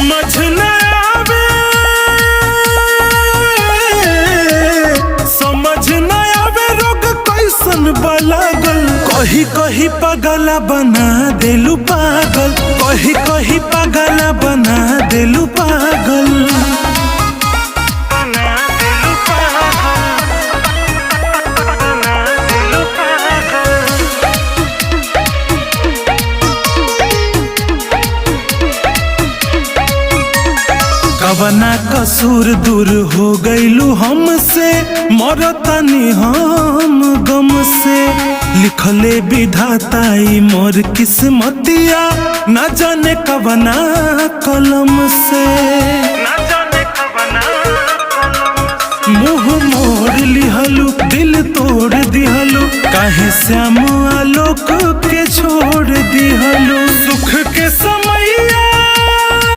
समझ न आवे, समझ न आवे रोग कैसन लागल। कही कही पगला बना देलू पागल, कही कही पगला बना देलू पागल। कवना कसूर दूर हो गईलू हमसे, मरतनी हम गम से। लिखले विधाताई मोर किस्मतिया, न जाने कवना कलम से। मुँह मोड़ लिहलू, दिल तोड़ दिहलू, काहे श्याम आलोक के छोड़ दिहलू। सुख के